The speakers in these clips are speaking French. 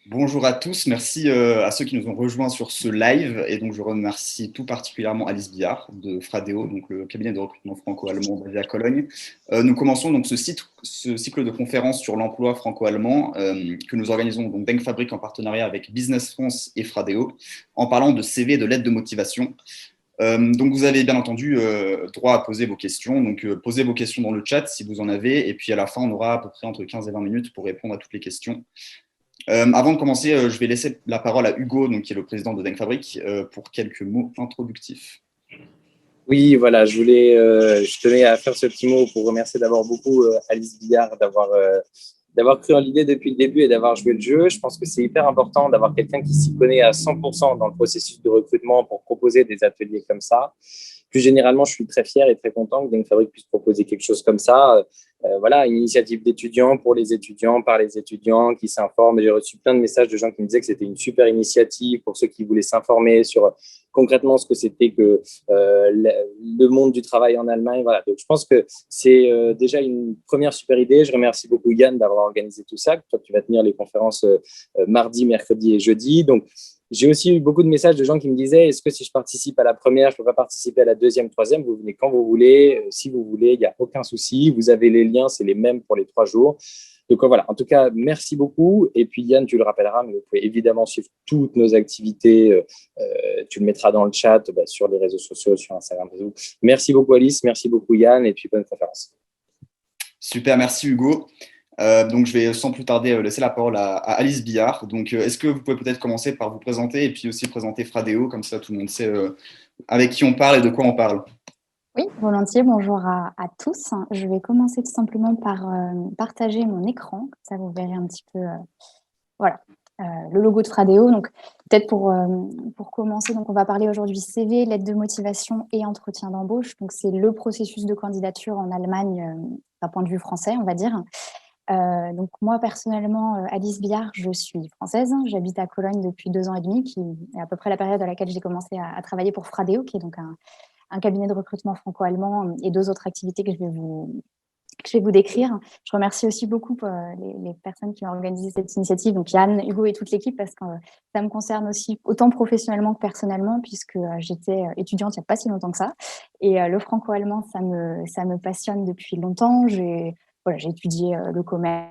Bonjour à tous, merci à ceux qui nous ont rejoints sur ce live. Et donc, je remercie tout particulièrement Alice Billard de Fradeo, donc le cabinet de recrutement franco-allemand basé à Cologne. Nous commençons donc ce cycle de conférences sur l'emploi franco-allemand que nous organisons donc Denkfabrik en partenariat avec Business France et Fradeo, en parlant de CV et de lettres de motivation. Donc, vous avez bien entendu droit à poser vos questions. Donc, posez vos questions dans le chat si vous en avez. Et puis, à la fin, on aura à peu près entre 15 et 20 minutes pour répondre à toutes les questions. Avant de commencer, je vais laisser la parole à Hugo, donc, qui est le président de Denkfabrik, pour quelques mots introductifs. Oui, voilà, je tenais à faire ce petit mot pour remercier d'abord beaucoup Alice Billard d'avoir cru en l'idée depuis le début et d'avoir joué le jeu. Je pense que c'est hyper important d'avoir quelqu'un qui s'y connaît à 100% dans le processus de recrutement pour proposer des ateliers comme ça. Plus généralement, je suis très fier et très content que Denkfabrik puisse proposer quelque chose comme ça. Voilà, une initiative d'étudiants pour les étudiants, par les étudiants qui s'informent. J'ai reçu plein de messages de gens qui me disaient que c'était une super initiative pour ceux qui voulaient s'informer sur concrètement ce que c'était que le monde du travail en Allemagne. Voilà. Donc, je pense que c'est déjà une première super idée. Je remercie beaucoup Yann d'avoir organisé tout ça. Toi, tu vas tenir les conférences mardi, mercredi et jeudi. Donc, j'ai aussi eu beaucoup de messages de gens qui me disaient est-ce que si je participe à la première, je ne peux pas participer à la deuxième, troisième? Vous venez quand vous voulez, si vous voulez, il n'y a aucun souci. Vous avez les liens, c'est les mêmes pour les 3 jours. Donc voilà, en tout cas, merci beaucoup. Et puis Yann, tu le rappelleras, mais vous pouvez évidemment suivre toutes nos activités. Tu le mettras dans le chat, sur les réseaux sociaux, sur Instagram, Facebook. Merci beaucoup Alice, merci beaucoup Yann, et puis bonne conférence. Super, merci Hugo. Donc, je vais sans plus tarder laisser la parole à Alice Billard. Donc, est-ce que vous pouvez peut-être commencer par vous présenter et puis aussi présenter Fradeo, comme ça tout le monde sait avec qui on parle et de quoi on parle. Oui, volontiers. Bonjour à tous. Je vais commencer tout simplement par partager mon écran. Comme ça, vous verrez un petit peu voilà, le logo de Fradeo. Donc, peut-être pour commencer, donc on va parler aujourd'hui CV, lettre de motivation et entretien d'embauche. Donc, c'est le processus de candidature en Allemagne d'un point de vue français, on va dire. Donc moi personnellement, Alice Billard, je suis française, j'habite à Cologne depuis 2 ans et demi, qui est à peu près la période à laquelle j'ai commencé à travailler pour Fradeo, qui est donc un cabinet de recrutement franco-allemand, et 2 autres activités que je vais vous décrire. Je remercie aussi beaucoup les personnes qui ont organisé cette initiative, donc Yann, Hugo et toute l'équipe, parce que ça me concerne aussi autant professionnellement que personnellement, puisque j'étais étudiante il n'y a pas si longtemps que ça, et le franco-allemand, ça me passionne depuis longtemps. J'ai étudié le commerce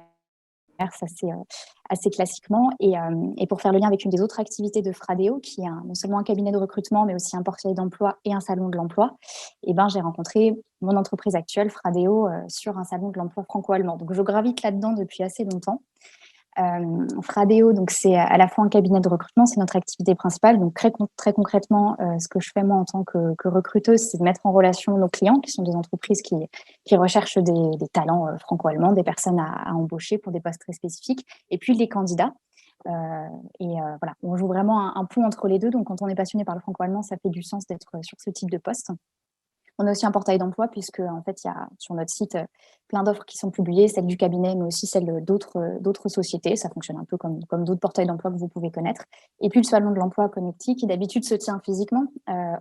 assez classiquement. Et pour faire le lien avec une des autres activités de Fradeo, qui est non seulement un cabinet de recrutement, mais aussi un portail d'emploi et un salon de l'emploi, j'ai rencontré mon entreprise actuelle, Fradeo, sur un salon de l'emploi franco-allemand. Donc, je gravite là-dedans depuis assez longtemps. Fradeo, donc c'est à la fois un cabinet de recrutement, c'est notre activité principale. Donc très concrètement, ce que je fais moi en tant que recruteuse, c'est de mettre en relation nos clients, qui sont des entreprises qui recherchent des talents franco-allemands, des personnes à embaucher pour des postes très spécifiques, et puis les candidats. Voilà, on joue vraiment un pont entre les deux. Donc quand on est passionné par le franco-allemand, ça fait du sens d'être sur ce type de poste. On a aussi un portail d'emploi, puisque en fait, il y a sur notre site plein d'offres qui sont publiées, celles du cabinet, mais aussi celles d'autres sociétés. Ça fonctionne un peu comme d'autres portails d'emploi que vous pouvez connaître. Et puis le salon de l'emploi Connecti, qui d'habitude se tient physiquement,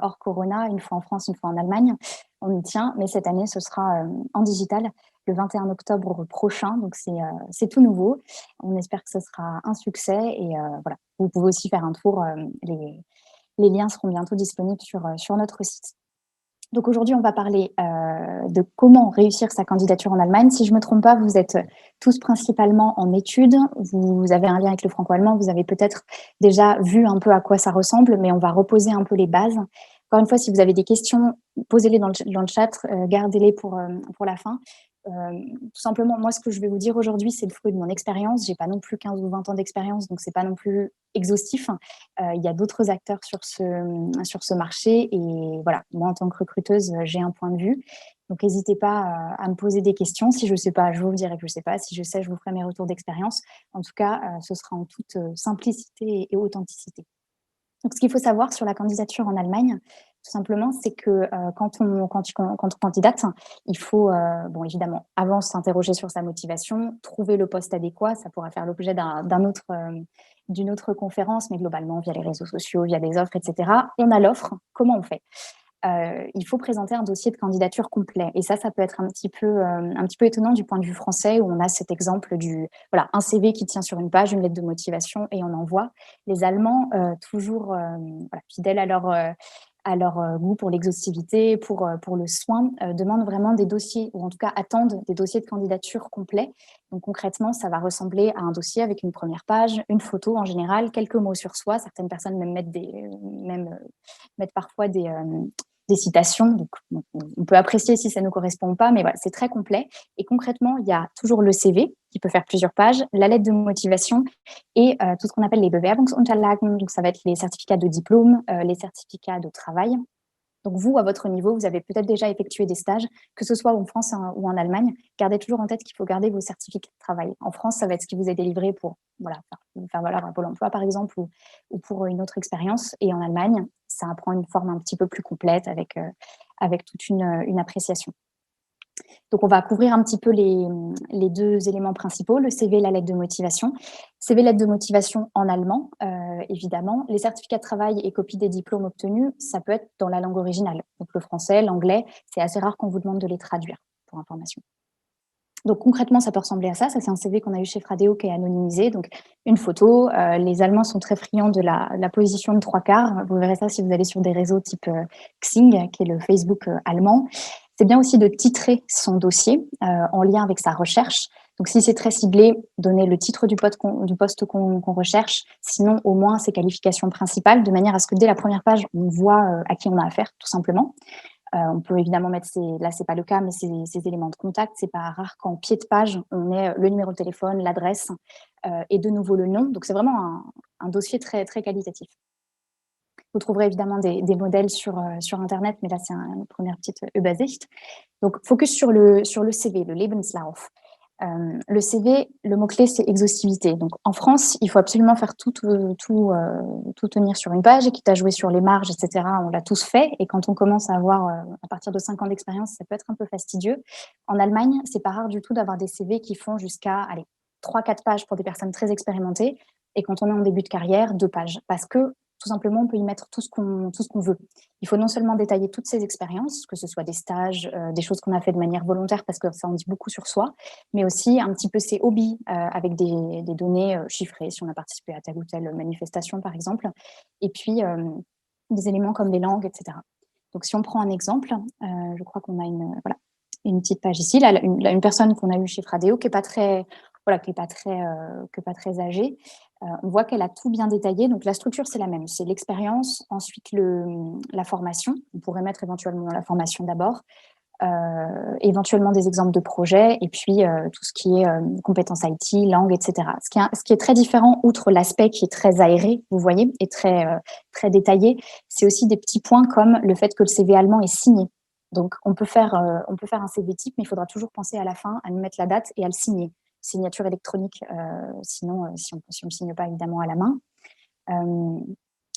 hors Corona, une fois en France, une fois en Allemagne. On y tient, mais cette année, ce sera en digital, le 21 octobre prochain. Donc c'est tout nouveau. On espère que ce sera un succès. Et voilà, vous pouvez aussi faire un tour. Les liens seront bientôt disponibles sur notre site. Donc aujourd'hui, on va parler de comment réussir sa candidature en Allemagne. Si je ne me trompe pas, vous êtes tous principalement en études. Vous avez un lien avec le franco-allemand. Vous avez peut-être déjà vu un peu à quoi ça ressemble, mais on va reposer un peu les bases. Encore une fois, si vous avez des questions, posez-les dans le chat, gardez-les pour la fin. Tout simplement, moi, ce que je vais vous dire aujourd'hui, c'est le fruit de mon expérience. Je n'ai pas non plus 15 ou 20 ans d'expérience, donc ce n'est pas non plus exhaustif. Il y a d'autres acteurs sur ce marché. Et voilà, moi, en tant que recruteuse, j'ai un point de vue. Donc, n'hésitez pas à me poser des questions. Si je ne sais pas, je vous dirai que je ne sais pas. Si je sais, je vous ferai mes retours d'expérience. En tout cas, ce sera en toute simplicité et authenticité. Donc, ce qu'il faut savoir sur la candidature en Allemagne, tout simplement, c'est que quand on candidate, il faut, évidemment, avant s'interroger sur sa motivation, trouver le poste adéquat. Ça pourra faire l'objet d'une autre conférence, mais globalement, via les réseaux sociaux, via des offres, etc. On a l'offre. Comment on fait ? il faut présenter un dossier de candidature complet. Et ça peut être un petit peu étonnant du point de vue français, où on a cet exemple un CV qui tient sur une page, une lettre de motivation, et on envoie. Les Allemands, toujours fidèles à leur goût pour l'exhaustivité, pour le soin, demandent vraiment des dossiers, ou en tout cas attendent des dossiers de candidature complets. Donc concrètement, ça va ressembler à un dossier avec une première page, une photo en général, quelques mots sur soi. Certaines personnes même mettent parfois des citations. Donc, on peut apprécier si ça ne nous correspond pas, mais voilà, c'est très complet. Et concrètement, il y a toujours le CV qui peut faire plusieurs pages, la lettre de motivation et tout ce qu'on appelle les Bewerbungsunterlagen. Donc, ça va être les certificats de diplôme, les certificats de travail. Donc, vous, à votre niveau, vous avez peut-être déjà effectué des stages, que ce soit en France ou en Allemagne. Gardez toujours en tête qu'il faut garder vos certificats de travail. En France, ça va être ce qui vous est délivré pour faire valoir un Pôle emploi, par exemple, ou pour une autre expérience. Et en Allemagne, ça prend une forme un petit peu plus complète avec toute une appréciation. Donc, on va couvrir un petit peu les deux éléments principaux, le CV et la lettre de motivation. CV, lettre de motivation en allemand, évidemment. Les certificats de travail et copies des diplômes obtenus, ça peut être dans la langue originale. Donc, le français, l'anglais, c'est assez rare qu'on vous demande de les traduire, pour information. Donc, concrètement, ça peut ressembler à ça. Ça, c'est un CV qu'on a eu chez Fradeo qui est anonymisé. Donc, une photo. Les Allemands sont très friands de la position de 3/4. Vous verrez ça si vous allez sur des réseaux type Xing, qui est le Facebook allemand. C'est bien aussi de titrer son dossier en lien avec sa recherche. Donc, si c'est très ciblé, donnez le titre du poste qu'on recherche, sinon au moins ses qualifications principales, de manière à ce que dès la première page, on voit à qui on a affaire, tout simplement. On peut évidemment mettre, là c'est pas le cas, mais ces éléments de contact. C'est pas rare qu'en pied de page, on ait le numéro de téléphone, l'adresse et de nouveau le nom. Donc, c'est vraiment un dossier très, très qualitatif. Vous trouverez évidemment des modèles sur Internet, mais là, c'est une première petite Übersicht. Donc, focus sur le CV, le Lebenslauf. Le CV, le mot-clé, c'est exhaustivité. Donc, en France, il faut absolument faire tout tenir sur une page, et quitte à jouer sur les marges, etc. On l'a tous fait. Et quand on commence à avoir, à partir de 5 ans d'expérience, ça peut être un peu fastidieux. En Allemagne, c'est pas rare du tout d'avoir des CV qui font jusqu'à 3-4 pages pour des personnes très expérimentées. Et quand on est en début de carrière, 2 pages. Parce que tout simplement, on peut y mettre tout ce qu'on veut. Il faut non seulement détailler toutes ces expériences, que ce soit des stages, des choses qu'on a fait de manière volontaire, parce que ça en dit beaucoup sur soi, mais aussi un petit peu ses hobbies, avec des données chiffrées, si on a participé à telle ou telle manifestation, par exemple, et puis des éléments comme les langues, etc. Donc, si on prend un exemple, je crois qu'on a une petite page ici, là, une personne qu'on a eue chez Fradeo, qui n'est pas très âgée. On voit qu'elle a tout bien détaillé. Donc, la structure, c'est la même. C'est l'expérience, ensuite la formation. On pourrait mettre éventuellement la formation d'abord, éventuellement des exemples de projets, et puis tout ce qui est compétences IT, langue, etc. Ce qui est très différent, outre l'aspect qui est très aéré, vous voyez, et très, très détaillé, c'est aussi des petits points comme le fait que le CV allemand est signé. Donc, on peut faire un CV type, mais il faudra toujours penser à la fin à nous mettre la date et à le signer. Signature électronique, sinon, si on ne signe pas évidemment à la main.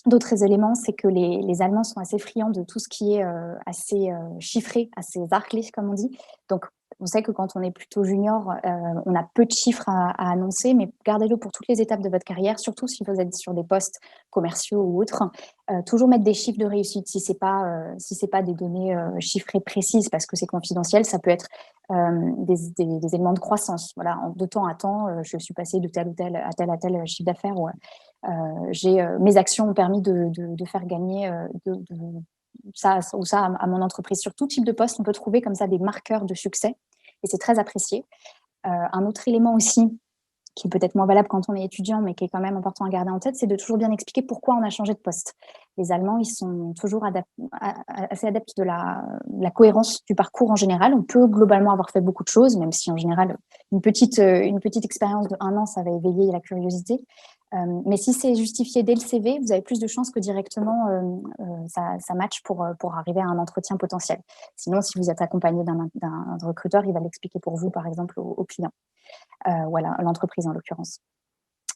D'autres éléments, c'est que les Allemands sont assez friands de tout ce qui est assez chiffré, assez sachlich, comme on dit. Donc, on sait que quand on est plutôt junior, on a peu de chiffres à annoncer, mais gardez-le pour toutes les étapes de votre carrière, surtout si vous êtes sur des postes commerciaux ou autres. Toujours mettre des chiffres de réussite. Si c'est pas des données chiffrées précises, parce que c'est confidentiel, ça peut être des éléments de croissance. Voilà, de temps à temps, je suis passée de tel ou tel à tel chiffre d'affaires. Mes actions ont permis de faire gagner ça à mon entreprise. Sur tout type de poste, on peut trouver comme ça des marqueurs de succès, et c'est très apprécié. Un autre élément aussi, qui est peut-être moins valable quand on est étudiant, mais qui est quand même important à garder en tête, c'est de toujours bien expliquer pourquoi on a changé de poste. Les Allemands, ils sont toujours assez adeptes de la cohérence du parcours en général. On peut globalement avoir fait beaucoup de choses, même si en général, une petite expérience de 1 an, ça va éveiller la curiosité. Mais si c'est justifié dès le CV, vous avez plus de chances que directement ça matche pour arriver à un entretien potentiel. Sinon, si vous êtes accompagné d'un recruteur, il va l'expliquer pour vous, par exemple, au client. Voilà, l'entreprise en l'occurrence.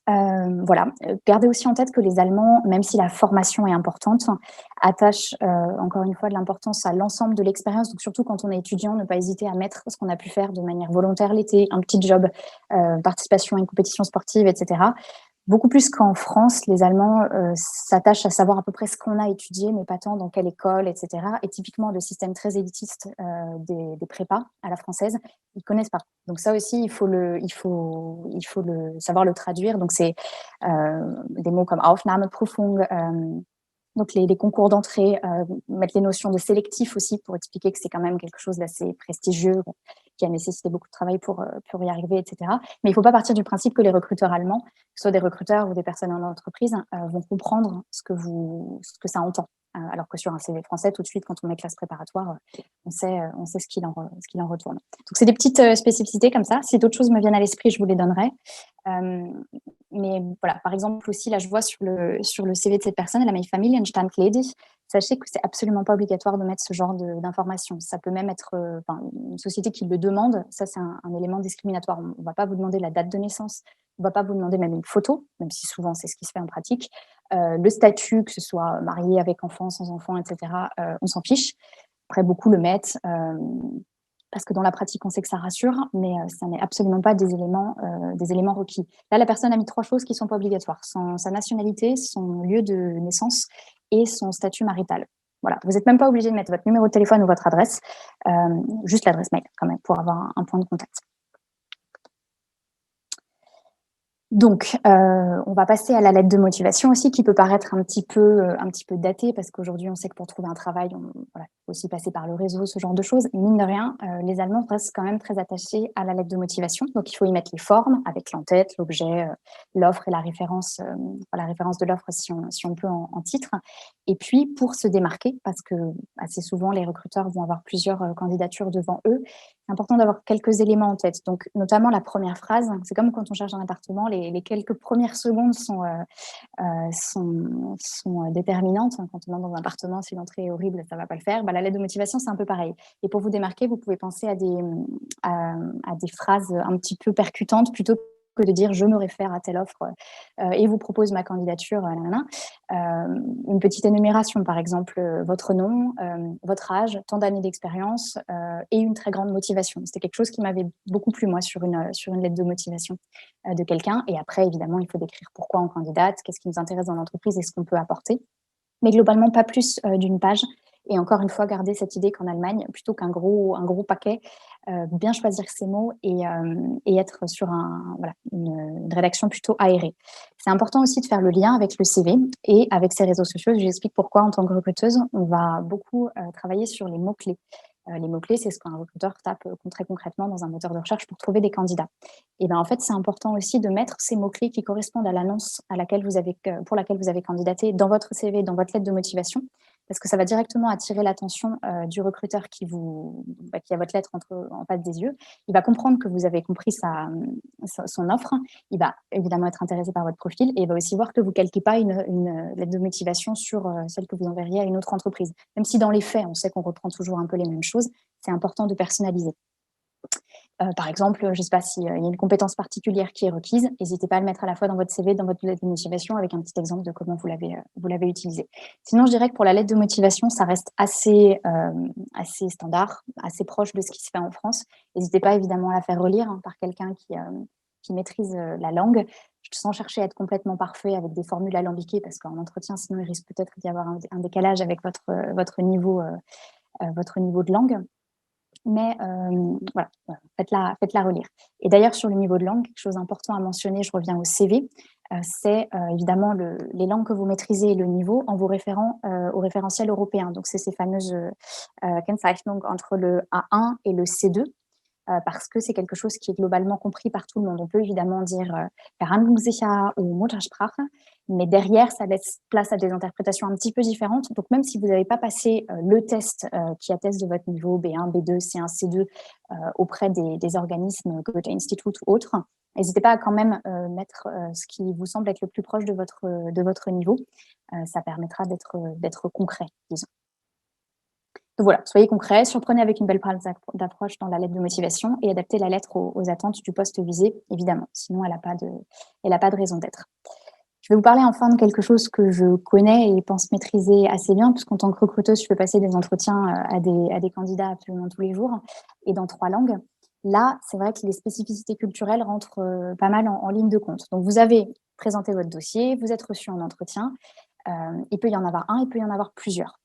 Gardez aussi en tête que les Allemands, même si la formation est importante, attachent encore une fois de l'importance à l'ensemble de l'expérience. Donc, surtout quand on est étudiant, ne pas hésiter à mettre ce qu'on a pu faire de manière volontaire l'été, un petit job, participation à une compétition sportive, etc. Beaucoup plus qu'en France, les Allemands s'attachent à savoir à peu près ce qu'on a étudié, mais pas tant dans quelle école, etc. Et typiquement, le système très élitiste des prépas à la française, ils ne connaissent pas. Donc ça aussi, il faut savoir le traduire. Donc c'est des mots comme Aufnahmeprüfung, donc les concours d'entrée, mettre les notions de sélectif aussi pour expliquer que c'est quand même quelque chose d'assez prestigieux, qui a nécessité beaucoup de travail pour y arriver, etc. Mais il ne faut pas partir du principe que les recruteurs allemands, que ce soit des recruteurs ou des personnes en entreprise, vont comprendre ce que ça entend. Alors que sur un CV français, tout de suite, quand on met classe préparatoire, on sait ce qu'il en retourne. Donc, c'est des petites spécificités comme ça. Si d'autres choses me viennent à l'esprit, je vous les donnerai. Mais voilà, par exemple aussi, là, je vois sur le CV de cette personne, elle a mis Familienstand ledig. Sachez que c'est absolument pas obligatoire de mettre ce genre d'informations. Ça peut même être une société qui le demande. Ça, c'est un élément discriminatoire. On ne va pas vous demander la date de naissance. On ne va pas vous demander même une photo, même si souvent c'est ce qui se fait en pratique. Le statut, que ce soit marié, avec enfant, sans enfant, etc., on s'en fiche. Après, beaucoup le mettent parce que dans la pratique, on sait que ça rassure, mais ça n'est absolument pas des éléments requis. Là, la personne a mis 3 choses qui ne sont pas obligatoires. Sa nationalité, son lieu de naissance et son statut marital. Voilà. Vous n'êtes même pas obligé de mettre votre numéro de téléphone ou votre adresse, juste l'adresse mail quand même, pour avoir un point de contact. Donc, on va passer à la lettre de motivation aussi, qui peut paraître un petit peu datée, parce qu'aujourd'hui, on sait que pour trouver un travail, il faut aussi passer par le réseau, ce genre de choses. Mine de rien, les Allemands restent quand même très attachés à la lettre de motivation. Donc, il faut y mettre les formes, avec l'entête, l'objet, l'offre et la référence de l'offre, si on peut en titre. Et puis, pour se démarquer, parce que assez souvent, les recruteurs vont avoir plusieurs candidatures devant eux, c'est important d'avoir quelques éléments en tête. Donc, notamment la première phrase, c'est comme quand on cherche un appartement, les quelques premières secondes sont déterminantes. Quand on entre dans un appartement, si l'entrée est horrible, ça ne va pas le faire. La lettre de motivation, c'est un peu pareil. Et pour vous démarquer, vous pouvez penser à des phrases un petit peu percutantes plutôt que de dire « je me réfère à telle offre et vous propose ma candidature ». Une petite énumération, par exemple, votre nom, votre âge, tant d'années d'expérience et une très grande motivation. C'était quelque chose qui m'avait beaucoup plu, moi, sur une lettre de motivation de quelqu'un. Et après, évidemment, il faut décrire pourquoi on candidate, qu'est-ce qui nous intéresse dans l'entreprise et ce qu'on peut apporter. Mais globalement, pas plus d'une page. Et encore une fois, garder cette idée qu'en Allemagne, plutôt qu'un gros paquet, bien choisir ses mots et être sur une rédaction plutôt aérée. C'est important aussi de faire le lien avec le CV et avec ses réseaux sociaux. Je vous explique pourquoi, en tant que recruteuse, on va beaucoup travailler sur les mots-clés. Les mots-clés, c'est ce qu'un recruteur tape très concrètement dans un moteur de recherche pour trouver des candidats. Et en fait, c'est important aussi de mettre ces mots-clés qui correspondent à l'annonce pour laquelle vous avez candidaté dans votre CV, dans votre lettre de motivation, parce que ça va directement attirer l'attention du recruteur qui a votre lettre en face des yeux. Il va comprendre que vous avez compris son offre. Il va évidemment être intéressé par votre profil et il va aussi voir que vous ne calquez pas une lettre de motivation sur celle que vous enverriez à une autre entreprise. Même si dans les faits, on sait qu'on reprend toujours un peu les mêmes choses, c'est important de personnaliser. Par exemple, je ne sais pas s'il y a une compétence particulière qui est requise, n'hésitez pas à le mettre à la fois dans votre CV, dans votre lettre de motivation, avec un petit exemple de comment vous l'avez utilisé. Sinon, je dirais que pour la lettre de motivation, ça reste assez standard, assez proche de ce qui se fait en France. N'hésitez pas évidemment à la faire relire par quelqu'un qui maîtrise la langue, sans chercher à être complètement parfait avec des formules alambiquées, parce qu'en entretien, sinon, il risque peut-être d'y avoir un décalage avec votre niveau de langue. Mais voilà, faites-la relire. Et d'ailleurs, sur le niveau de langue, quelque chose d'important à mentionner, je reviens au CV, c'est évidemment les langues que vous maîtrisez et le niveau en vous référant au référentiel européen. Donc, c'est ces fameuses Kennzeichnung entre le A1 et le C2, parce que c'est quelque chose qui est globalement compris par tout le monde. On peut évidemment dire Verhandlungssicher ou Muttersprache, mais derrière, ça laisse place à des interprétations un petit peu différentes. Donc, même si vous n'avez pas passé le test qui atteste de votre niveau B1, B2, C1, C2 auprès des organismes Goethe-Institut ou autres, n'hésitez pas à quand même mettre ce qui vous semble être le plus proche de votre niveau. Ça permettra d'être concret, disons. Donc voilà, soyez concret, surprenez avec une belle phrase d'approche dans la lettre de motivation et adaptez la lettre aux attentes du poste visé, évidemment. Sinon, elle n'a pas de raison d'être. Je vais vous parler enfin de quelque chose que je connais et pense maîtriser assez bien, puisqu'en tant que recruteuse, je fais passer des entretiens à des candidats absolument tous les jours et dans 3 langues. Là, c'est vrai que les spécificités culturelles rentrent pas mal en ligne de compte. Donc, vous avez présentez votre dossier, vous êtes reçu en entretien. Il peut y en avoir un, il peut y en avoir plusieurs.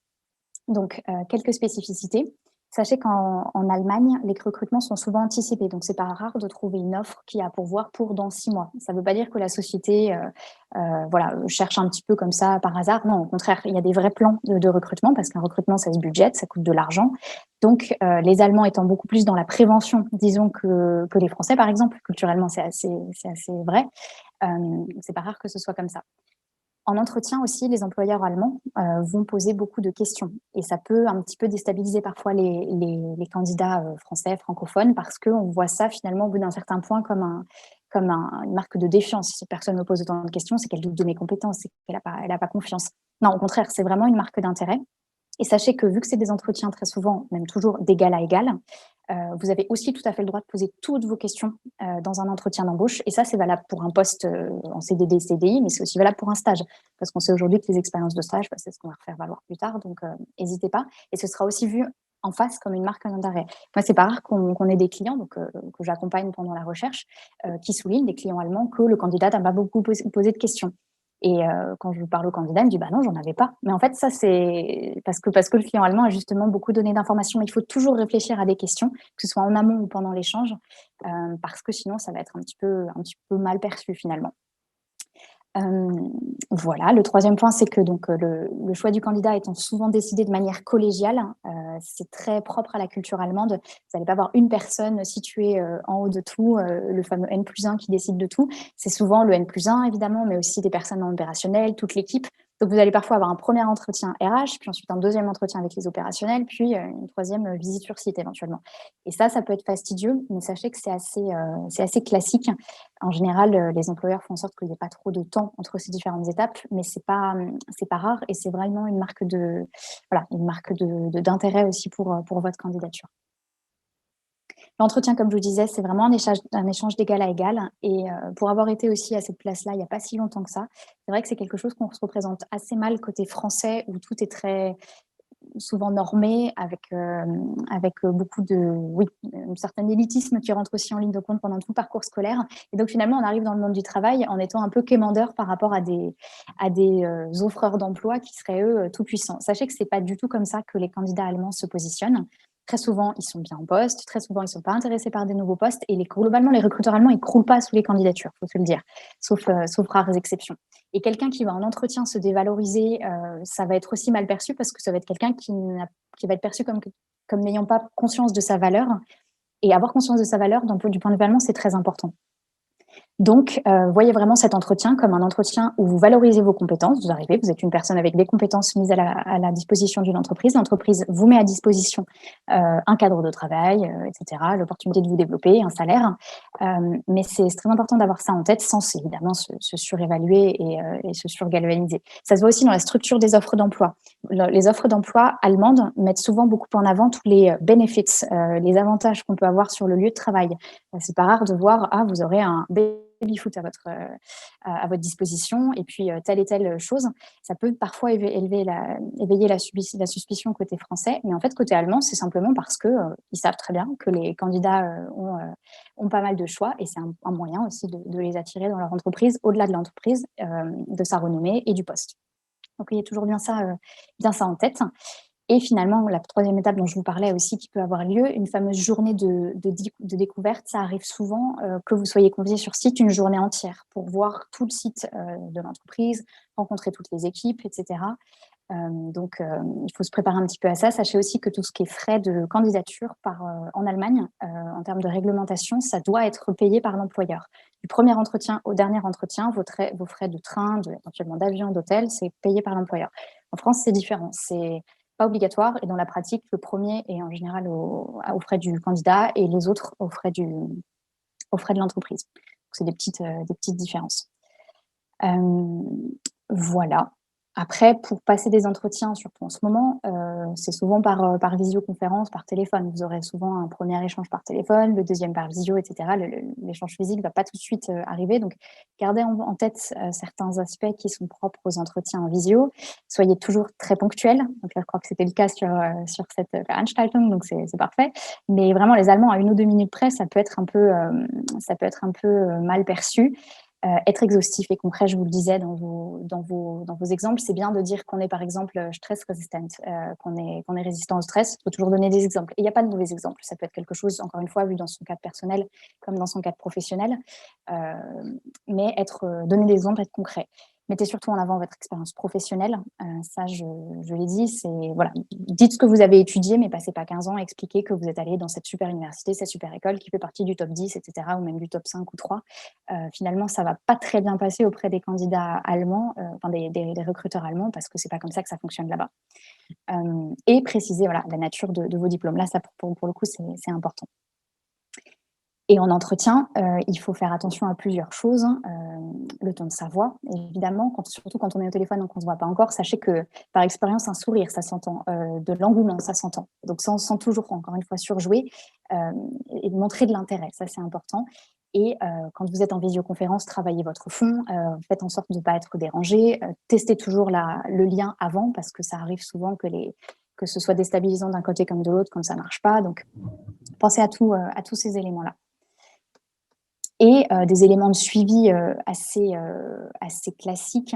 Donc, quelques spécificités. Sachez qu'en Allemagne, les recrutements sont souvent anticipés. Donc, c'est pas rare de trouver une offre qui a à pourvoir pour dans 6 mois. Ça ne veut pas dire que la société cherche un petit peu comme ça par hasard. Non, au contraire, il y a des vrais plans de recrutement parce qu'un recrutement, ça se budgète, ça coûte de l'argent. Donc, les Allemands étant beaucoup plus dans la prévention, disons, que les Français, par exemple. Culturellement, c'est assez vrai. C'est pas rare que ce soit comme ça. En entretien aussi, les employeurs allemands vont poser beaucoup de questions et ça peut un petit peu déstabiliser parfois les candidats français, francophones, parce qu'on voit ça finalement au bout d'un certain point comme une marque de défiance. Si cette personne me pose autant de questions, c'est qu'elle doute de mes compétences, c'est qu'elle n'a pas confiance. Non, au contraire, c'est vraiment une marque d'intérêt. Et sachez que vu que c'est des entretiens très souvent, même toujours d'égal à égal, vous avez aussi tout à fait le droit de poser toutes vos questions dans un entretien d'embauche. Et ça, c'est valable pour un poste en CDD, CDI, mais c'est aussi valable pour un stage. Parce qu'on sait aujourd'hui que les expériences de stage, c'est ce qu'on va refaire valoir plus tard. Donc, n'hésitez pas. Et ce sera aussi vu en face comme une marque d'arrêt. Moi, c'est pas rare qu'on ait des clients que j'accompagne pendant la recherche qui soulignent, des clients allemands, que le candidat n'a pas beaucoup posé de questions. Et quand je parle au candidat, il me dit bah non, j'en avais pas. Mais en fait, ça, c'est parce que le client allemand a justement beaucoup donné d'informations. Mais il faut toujours réfléchir à des questions, que ce soit en amont ou pendant l'échange, parce que sinon, ça va être un petit peu mal perçu finalement. Voilà. Le troisième point, c'est que donc, le choix du candidat étant souvent décidé de manière collégiale, c'est très propre à la culture allemande. Vous n'allez pas avoir une personne située en haut de tout, le fameux N+1 qui décide de tout. C'est souvent le N+1, évidemment, mais aussi des personnes non opérationnelles, toute l'équipe. Donc, vous allez parfois avoir un premier entretien RH, puis ensuite un deuxième entretien avec les opérationnels, puis une troisième visite sur site éventuellement. Et ça peut être fastidieux, mais sachez que c'est assez classique. En général, les employeurs font en sorte qu'il n'y ait pas trop de temps entre ces différentes étapes, mais c'est pas rare et c'est vraiment une marque d'intérêt aussi pour votre candidature. L'entretien, comme je vous disais, c'est vraiment un échange d'égal à égal. Et pour avoir été aussi à cette place-là il n'y a pas si longtemps que ça, c'est vrai que c'est quelque chose qu'on se représente assez mal côté français, où tout est très souvent normé, avec beaucoup un certain élitisme qui rentre aussi en ligne de compte pendant tout le parcours scolaire. Et donc finalement, on arrive dans le monde du travail en étant un peu quémandeur par rapport à des offreurs d'emploi qui seraient, eux, tout puissants. Sachez que ce n'est pas du tout comme ça que les candidats allemands se positionnent. Très souvent, ils sont bien en poste. Très souvent, ils ne sont pas intéressés par des nouveaux postes. Et globalement, les recruteurs allemands, ils ne croulent pas sous les candidatures, il faut se le dire, sauf rares exceptions. Et quelqu'un qui va en entretien se dévaloriser, ça va être aussi mal perçu parce que ça va être quelqu'un qui va être perçu comme n'ayant pas conscience de sa valeur. Et avoir conscience de sa valeur, du point de vue allemand, c'est très important. Donc, voyez vraiment cet entretien comme un entretien où vous valorisez vos compétences. Vous arrivez, vous êtes une personne avec des compétences mises à la disposition d'une entreprise. L'entreprise vous met à disposition un cadre de travail, etc., l'opportunité de vous développer, un salaire. Mais c'est très important d'avoir ça en tête sans évidemment se surévaluer et se surgalvaniser. Ça se voit aussi dans la structure des offres d'emploi. Les offres d'emploi allemandes mettent souvent beaucoup en avant tous les benefits, les avantages qu'on peut avoir sur le lieu de travail. C'est pas rare de voir, vous aurez un baby-foot à votre disposition et puis telle et telle chose. Ça peut parfois éveiller la suspicion côté français, mais en fait, côté allemand, c'est simplement parce qu'ils savent très bien que les candidats ont pas mal de choix et c'est un moyen aussi de les attirer dans leur entreprise, au-delà de l'entreprise, de sa renommée et du poste. Donc, il y a toujours bien ça en tête. Et finalement, la troisième étape dont je vous parlais aussi, qui peut avoir lieu, une fameuse journée de découverte, ça arrive souvent que vous soyez conviés sur site une journée entière pour voir tout le site de l'entreprise, rencontrer toutes les équipes, etc. Donc, il faut se préparer un petit peu à ça. Sachez aussi que tout ce qui est frais de candidature en Allemagne, en termes de réglementation, ça doit être payé par l'employeur. Du premier entretien au dernier entretien, vos frais de train, éventuellement d'avion, d'hôtel, c'est payé par l'employeur. En France, c'est différent. C'est pas obligatoire et dans la pratique, le premier est en général aux frais du candidat et les autres aux frais de l'entreprise. Donc, c'est des petites différences. Voilà. Après, pour passer des entretiens, surtout en ce moment, c'est souvent par visioconférence, par téléphone. Vous aurez souvent un premier échange par téléphone, le deuxième par visio, etc. L'échange physique ne va pas tout de suite arriver. Donc, gardez en tête certains aspects qui sont propres aux entretiens en visio. Soyez toujours très ponctuels. Donc là, je crois que c'était le cas sur cette Veranstaltung, donc c'est parfait. Mais vraiment, les Allemands, à 1 ou 2 minutes près, ça peut être un peu mal perçu. Être exhaustif et concret, je vous le disais dans vos exemples, c'est bien de dire qu'on est par exemple stress resistant, qu'on est résistant au stress. Il faut toujours donner des exemples. Et il n'y a pas de mauvais exemples. Ça peut être quelque chose, encore une fois, vu dans son cadre personnel comme dans son cadre professionnel. Mais donner des exemples, être concret. Mettez surtout en avant votre expérience professionnelle. Ça, je l'ai dit, c'est voilà, dites ce que vous avez étudié, mais passez pas 15 ans à expliquer que vous êtes allé dans cette super université, cette super école qui fait partie du top 10, etc., ou même du top 5 ou 3. Finalement, ça va pas très bien passer auprès des candidats allemands, enfin des recruteurs allemands, parce que c'est pas comme ça que ça fonctionne là-bas. Et préciser voilà, la nature de vos diplômes. Là, ça, pour le coup, c'est important. Et en entretien, il faut faire attention à plusieurs choses. Le ton de sa voix, évidemment, surtout quand on est au téléphone donc on ne se voit pas encore. Sachez que, par expérience, un sourire, ça s'entend. De l'engouement, ça s'entend. Donc, sans toujours, encore une fois, surjouer et montrer de l'intérêt. Ça, c'est important. Et quand vous êtes en visioconférence, travaillez votre fond. Faites en sorte de ne pas être dérangé. Testez toujours le lien avant, parce que ça arrive souvent que ce soit déstabilisant d'un côté comme de l'autre quand ça ne marche pas. Donc, pensez à tous ces éléments-là. Et des éléments de suivi assez classiques.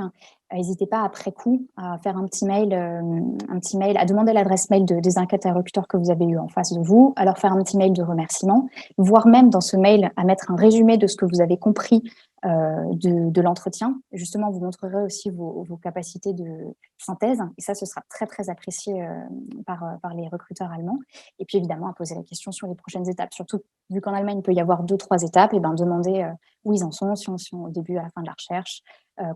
N'hésitez pas après coup à faire un petit mail, à demander l'adresse mail des interlocuteurs que vous avez eu en face de vous, à leur faire un petit mail de remerciement, voire même dans ce mail à mettre un résumé de ce que vous avez compris de l'entretien. Justement, vous montrerez aussi vos capacités de synthèse, et ça, ce sera très, très apprécié par les recruteurs allemands. Et puis, évidemment, à poser la question sur les prochaines étapes. Surtout, vu qu'en Allemagne, il peut y avoir 2-3 étapes, et demander où ils en sont, si on est au début, à la fin de la recherche,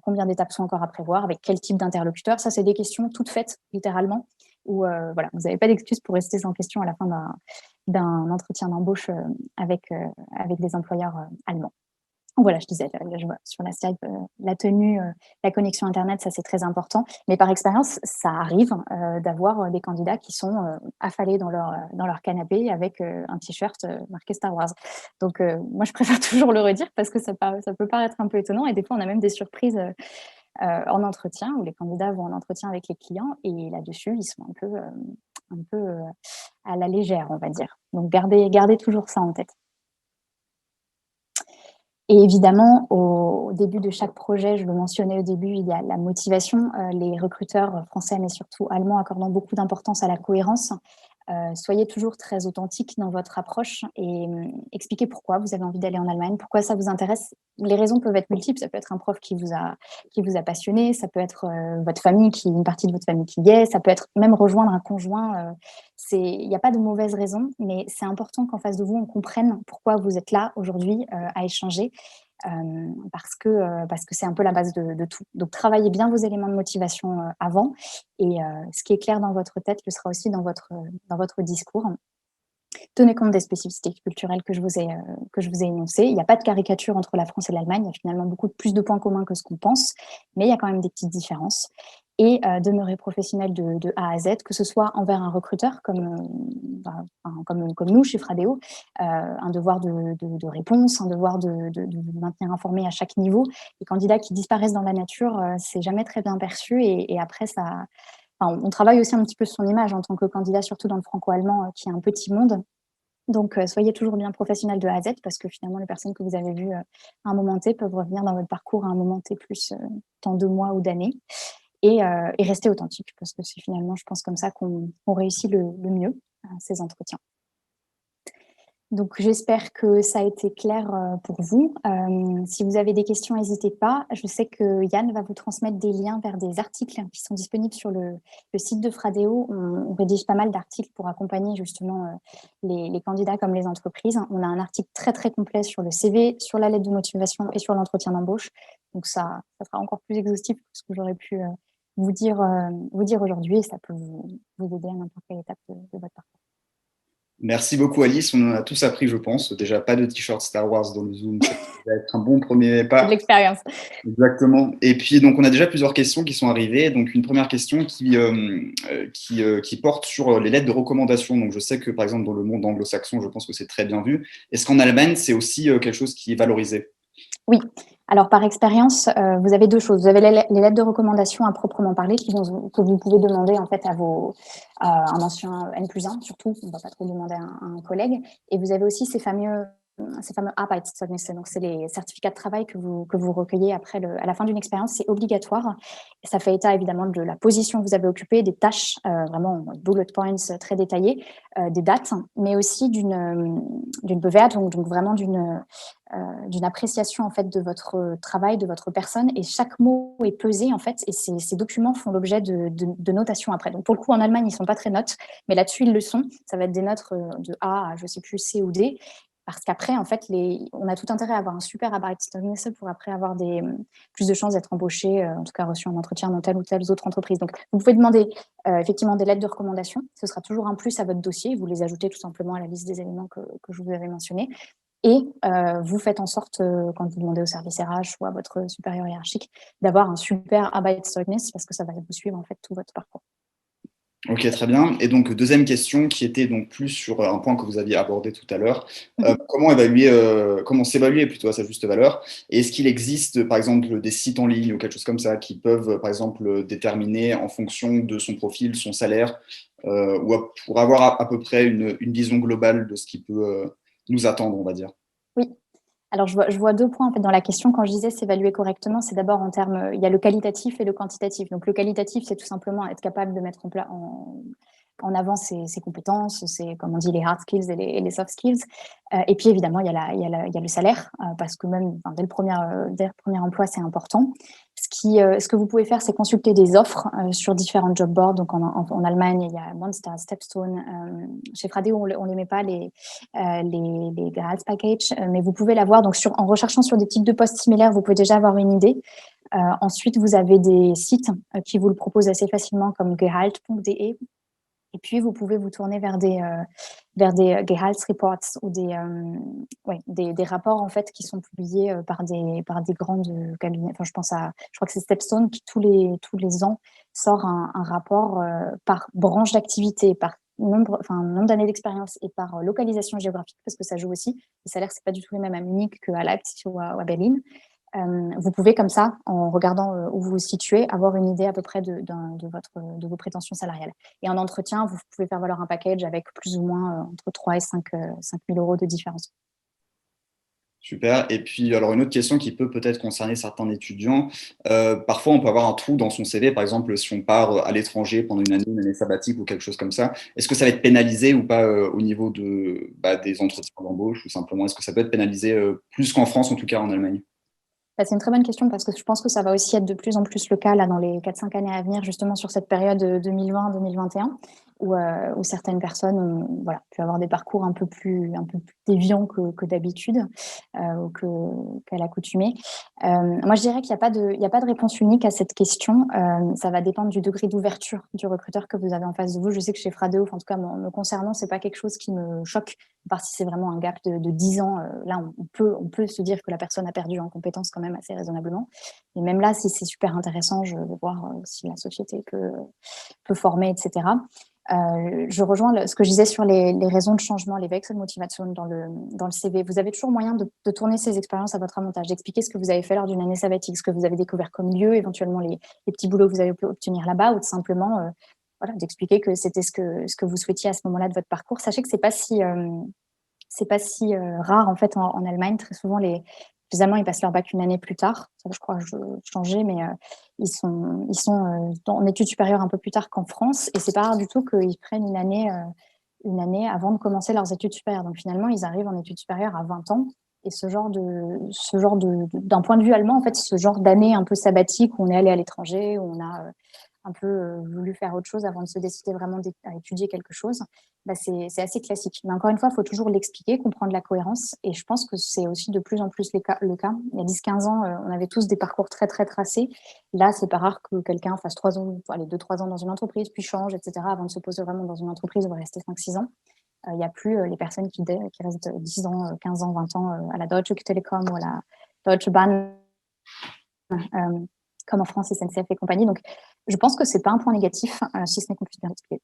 combien d'étapes sont encore à prévoir, avec quel type d'interlocuteur. Ça, c'est des questions toutes faites, littéralement, où voilà, vous n'avez pas d'excuse pour rester sans question à la fin d'un entretien d'embauche avec des employeurs allemands. Voilà, je disais, là, je vois sur la slide, la tenue, la connexion Internet, ça c'est très important. Mais par expérience, ça arrive d'avoir des candidats qui sont affalés dans leur canapé avec un t-shirt marqué Star Wars. Donc, moi, je préfère toujours le redire parce que ça peut paraître un peu étonnant. Et des fois, on a même des surprises en entretien où les candidats vont en entretien avec les clients et là-dessus, ils sont un peu à la légère, on va dire. Donc, gardez toujours ça en tête. Et évidemment, au début de chaque projet, je le mentionnais au début, il y a la motivation. Les recruteurs français, mais surtout allemands, accordant beaucoup d'importance à la cohérence. Soyez toujours très authentique dans votre approche et expliquez pourquoi vous avez envie d'aller en Allemagne, pourquoi ça vous intéresse. Les raisons peuvent être multiples. Ça peut être un prof qui vous a passionné, ça peut être votre famille, une partie de votre famille qui y est, ça peut être même rejoindre un conjoint. Il n'y a pas de mauvaise raison, mais c'est important qu'en face de vous, on comprenne pourquoi vous êtes là aujourd'hui à échanger. Parce que c'est un peu la base de tout. Donc, travaillez bien vos éléments de motivation avant, et ce qui est clair dans votre tête le sera aussi dans votre discours. Tenez compte des spécificités culturelles que je vous ai énoncées. Il n'y a pas de caricature entre la France et l'Allemagne. Il y a finalement plus de points communs que ce qu'on pense, mais il y a quand même des petites différences. Et demeurer professionnel de A à Z, que ce soit envers un recruteur comme nous chez Fradeo, un devoir de réponse, un devoir de vous maintenir informé à chaque niveau. Les candidats qui disparaissent dans la nature, c'est jamais très bien perçu, et après ça. Enfin, on travaille aussi un petit peu sur son image en tant que candidat, surtout dans le franco-allemand, qui est un petit monde. Donc, soyez toujours bien professionnel de A à Z, parce que finalement, les personnes que vous avez vues à un moment T peuvent revenir dans votre parcours à un moment T plus tant de mois ou d'années. Et rester authentique, parce que c'est finalement, je pense, comme ça qu'on réussit le mieux ces entretiens. Donc, j'espère que ça a été clair pour vous. Si vous avez des questions, n'hésitez pas. Je sais que Yann va vous transmettre des liens vers des articles qui sont disponibles sur le site de Fradeo. On rédige pas mal d'articles pour accompagner justement les candidats comme les entreprises. On a un article très, très complet sur le CV, sur la lettre de motivation et sur l'entretien d'embauche. Donc, ça sera encore plus exhaustif que ce que j'aurais pu vous dire aujourd'hui, et ça peut vous aider à n'importe quelle étape de votre parcours. Merci beaucoup Alice, on en a tous appris je pense. Déjà pas de t-shirt Star Wars dans le Zoom, ça va être un bon premier pas. C'est de l'expérience. Exactement. Et puis donc on a déjà plusieurs questions qui sont arrivées. Donc une première question qui porte sur les lettres de recommandation. Donc je sais que par exemple dans le monde anglo-saxon, je pense que c'est très bien vu. Est-ce qu'en Allemagne c'est aussi quelque chose qui est valorisé? Oui. Alors, par expérience, vous avez deux choses. Vous avez les lettres de recommandation à proprement parler que vous pouvez demander en fait à un ancien N+1, surtout. On ne va pas trop demander à un collègue. Et vous avez aussi ces fameux ces fameux Arbeitszeugnisse, donc c'est les certificats de travail que vous recueillez à la fin d'une expérience, c'est obligatoire. Et ça fait état évidemment de la position que vous avez occupée, des tâches, vraiment bullet points très détaillés, des dates, mais aussi d'une Bewertung, donc vraiment d'une appréciation en fait de votre travail, de votre personne, et chaque mot est pesé en fait, et ces documents font l'objet de notations après. Donc pour le coup en Allemagne ils sont pas très notes, mais là-dessus ils le sont. Ça va être des notes de A à je sais plus C ou D. Parce qu'après, en fait, on a tout intérêt à avoir un super Arbeitszeugnisse pour après avoir plus de chances d'être embauché, en tout cas reçu en entretien dans telle ou telle autre entreprise. Donc, vous pouvez demander effectivement des lettres de recommandation. Ce sera toujours un plus à votre dossier. Vous les ajoutez tout simplement à la liste des éléments que je vous avais mentionnés. Et vous faites en sorte, quand vous demandez au service RH ou à votre supérieur hiérarchique, d'avoir un super Arbeitszeugnisse parce que ça va vous suivre en fait tout votre parcours. Ok, très bien. Et donc, deuxième question qui était donc plus sur un point que vous aviez abordé tout à l'heure. Comment s'évaluer plutôt à sa juste valeur? Et est-ce qu'il existe, par exemple, des sites en ligne ou quelque chose comme ça qui peuvent, par exemple, déterminer en fonction de son profil, son salaire, pour avoir à peu près une vision globale de ce qui peut nous attendre, on va dire? Oui. Alors, je vois 2 points en fait dans la question. Quand je disais s'évaluer correctement, c'est d'abord en termes, il y a le qualitatif et le quantitatif. Donc, le qualitatif, c'est tout simplement être capable de mettre en avant ses compétences, comme on dit, les hard skills et les soft skills. Et puis, évidemment, il y a le salaire, parce que même dès le premier emploi, c'est important. Ce que vous pouvez faire, c'est consulter des offres sur différents job boards. Donc, en Allemagne, il y a Monster, Stepstone. Chez Fradeo, on les met pas, les Gehaltspackage, mais vous pouvez l'avoir. Donc, en recherchant sur des types de postes similaires, vous pouvez déjà avoir une idée. Ensuite, vous avez des sites qui vous le proposent assez facilement, comme gehalt.de. Et puis, vous pouvez vous tourner vers des Gehaltsreports ou des rapports en fait qui sont publiés par des grandes cabinets. Enfin, je crois que c'est Stepstone qui tous les ans sort un rapport par branche d'activité, par nombre d'années d'expérience et par localisation géographique, parce que ça joue aussi. Les salaires, c'est pas du tout les mêmes à Munich qu'à Leipzig ou à Berlin. Vous pouvez comme ça, en regardant où vous vous situez, avoir une idée à peu près de vos prétentions salariales. Et en entretien, vous pouvez faire valoir un package avec plus ou moins entre 3 et 5 000 euros de différence. Super. Et puis, alors, une autre question qui peut peut-être concerner certains étudiants. Parfois, on peut avoir un trou dans son CV. Par exemple, si on part à l'étranger pendant une année sabbatique ou quelque chose comme ça, est-ce que ça va être pénalisé ou pas au niveau des entretiens d'embauche, ou simplement, est-ce que ça peut être pénalisé plus qu'en France, en tout cas en Allemagne? C'est une très bonne question parce que je pense que ça va aussi être de plus en plus le cas là, dans les 4-5 années à venir, justement sur cette période 2020-2021, où certaines personnes ont pu avoir des parcours un peu plus déviants que d'habitude ou qu'à l'accoutumée. Moi, je dirais qu'il n'y a pas de réponse unique à cette question. Ça va dépendre du degré d'ouverture du recruteur que vous avez en face de vous. Je sais que chez Fradeo, en tout cas me concernant, c'est pas quelque chose qui me choque, à part si c'est vraiment un gap de 10 ans. Là, on peut se dire que la personne a perdu en compétences quand même assez raisonnablement. Mais même là, si c'est super intéressant, je veux voir si la société peut former, etc. Je rejoins ce que je disais sur les raisons de changement, les Wechselmotivation dans le CV. Vous avez toujours moyen de tourner ces expériences à votre avantage, d'expliquer ce que vous avez fait lors d'une année sabbatique, ce que vous avez découvert comme lieu, éventuellement les petits boulots que vous avez pu obtenir là-bas, ou tout simplement d'expliquer que c'était ce que vous souhaitiez à ce moment-là de votre parcours. Sachez que c'est pas si rare en fait en Allemagne. Très souvent, les Allemands, ils passent leur bac une année plus tard. Ça, je crois que je changeais, mais ils sont en études supérieures un peu plus tard qu'en France. Et c'est pas rare du tout qu'ils prennent une année avant de commencer leurs études supérieures. Donc finalement, ils arrivent en études supérieures à 20 ans. Et d'un point de vue allemand, en fait, ce genre d'année un peu sabbatique où on est allé à l'étranger, où on a un peu voulu faire autre chose avant de se décider vraiment à étudier quelque chose, c'est assez classique. Mais encore une fois, il faut toujours l'expliquer, comprendre la cohérence. Et je pense que c'est aussi de plus en plus le cas. Il y a 10-15 ans, on avait tous des parcours très, très tracés. Là, c'est pas rare que quelqu'un fasse 2-3 ans dans une entreprise, puis change, etc., avant de se poser vraiment dans une entreprise où il va rester 5-6 ans. Il n'y a plus les personnes qui restent 10 ans, 15 ans, 20 ans à la Deutsche Telekom ou à la Deutsche Bahn, comme en France, SNCF et compagnie. Donc, je pense que ce n'est pas un point négatif, si ce n'est qu'on puisse bien l'expliquer.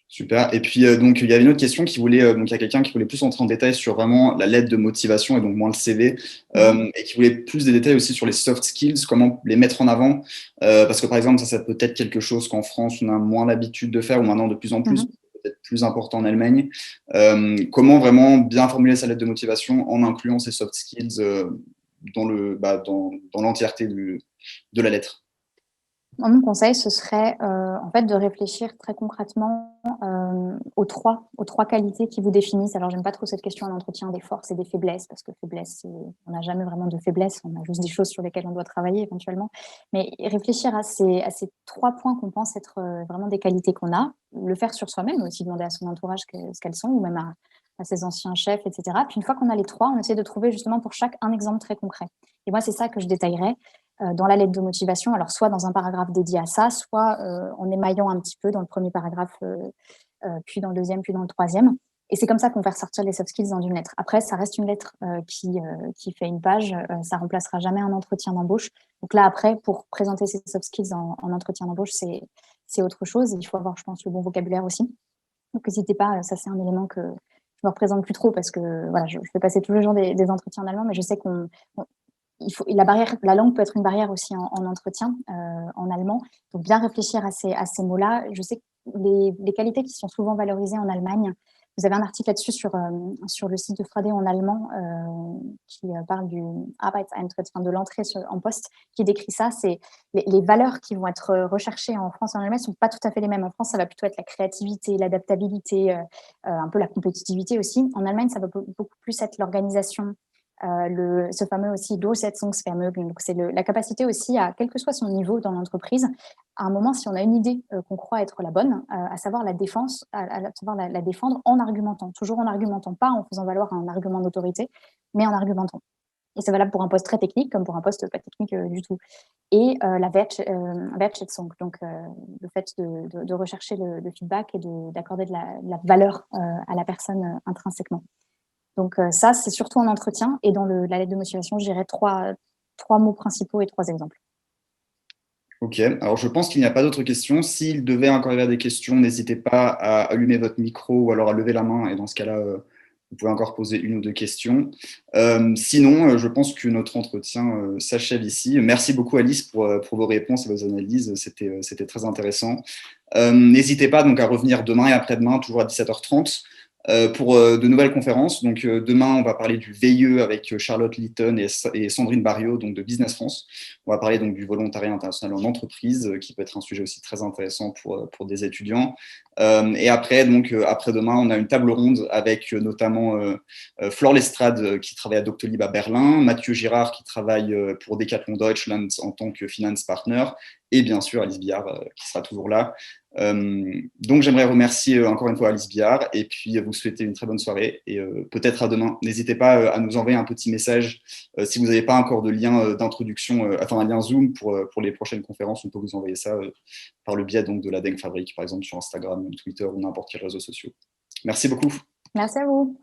Super. Et puis, donc, il y avait une autre question donc, il y a quelqu'un qui voulait plus entrer en détail sur vraiment la lettre de motivation et donc moins le CV, et qui voulait plus de détails aussi sur les soft skills, comment les mettre en avant. Parce que, par exemple, ça peut être quelque chose qu'en France, on a moins l'habitude de faire, ou maintenant de plus en plus. peut-être plus important en Allemagne. Comment vraiment bien formuler sa lettre de motivation en incluant ces soft skills dans l'entièreté de la lettre? Mon conseil, ce serait en fait de réfléchir très concrètement aux trois qualités qui vous définissent. Alors, j'aime pas trop cette question en entretien des forces et des faiblesses, parce que faiblesse, on n'a jamais vraiment de faiblesse, on a juste des choses sur lesquelles on doit travailler éventuellement. Mais réfléchir à ces 3 points qu'on pense être vraiment des qualités qu'on a, le faire sur soi-même, aussi demander à son entourage ce qu'elles sont, ou même à ses anciens chefs, etc. Puis une fois qu'on a les 3, on essaie de trouver justement pour chaque un exemple très concret. Et moi, c'est ça que je détaillerais dans la lettre de motivation, alors soit dans un paragraphe dédié à ça, soit en émaillant un petit peu dans le premier paragraphe, puis dans le deuxième, puis dans le troisième. Et c'est comme ça qu'on va ressortir les soft skills dans une lettre. Après, ça reste une lettre qui fait une page, ça remplacera jamais un entretien d'embauche. Donc là, après, pour présenter ces soft skills en entretien d'embauche, c'est autre chose. Il faut avoir, je pense, le bon vocabulaire aussi. Donc n'hésitez pas, ça c'est un élément que je ne me représente plus trop parce que voilà, je fais passer tous les jours des entretiens en allemand, mais je sais la langue peut être une barrière aussi en entretien en allemand. Donc bien réfléchir à ces mots-là. Je sais que les qualités qui sont souvent valorisées en Allemagne, vous avez un article là-dessus sur le site de Fradeo en allemand qui parle du Arbeitseintritt, de l'entrée en poste, qui décrit ça. C'est les valeurs qui vont être recherchées en France et en Allemagne ne sont pas tout à fait les mêmes. En France, ça va plutôt être la créativité, l'adaptabilité, un peu la compétitivité aussi. En Allemagne, ça va beaucoup plus être l'organisation, ce fameux aussi Durchsetzungsvermögen. Donc c'est la capacité aussi à, quel que soit son niveau dans l'entreprise, à un moment, si on a une idée qu'on croit être la bonne, à savoir la défendre en argumentant, toujours en argumentant, pas en faisant valoir un argument d'autorité, mais en argumentant. Et c'est valable pour un poste très technique comme pour un poste pas technique du tout. Et la Wertschätzung, donc le fait de rechercher le feedback et d'accorder de la valeur à la personne intrinsèquement. Donc ça, c'est surtout en entretien. Et dans la lettre de motivation, je dirais trois mots principaux et 3 exemples. Ok, alors je pense qu'il n'y a pas d'autres questions. S'il devait encore y avoir des questions, n'hésitez pas à allumer votre micro ou alors à lever la main. Et dans ce cas-là, vous pouvez encore poser 1 ou 2 questions. Sinon, je pense que notre entretien s'achève ici. Merci beaucoup Alice pour vos réponses et vos analyses. C'était très intéressant. N'hésitez pas donc à revenir demain et après-demain, toujours à 17h30. Pour de nouvelles conférences. Donc demain, on va parler du VIE avec Charlotte Litton et Sandrine Barriot, donc de Business France. On va parler donc du volontariat international en entreprise, qui peut être un sujet aussi très intéressant pour des étudiants. Et après, donc après-demain, on a une table ronde avec notamment Flore Lestrade qui travaille à Doctolib à Berlin, Mathieu Girard qui travaille pour Decathlon Deutschland en tant que finance partner, et bien sûr Alice Billard qui sera toujours là. Donc j'aimerais remercier encore une fois Alice Billard et puis vous souhaiter une très bonne soirée et peut-être à demain. N'hésitez pas à nous envoyer un petit message si vous n'avez pas encore de lien d'introduction, un lien Zoom pour les prochaines conférences. On peut vous envoyer ça par le biais donc de la Denkfabrik, par exemple sur Instagram, Twitter ou n'importe quel réseau social. Merci beaucoup. Merci à vous.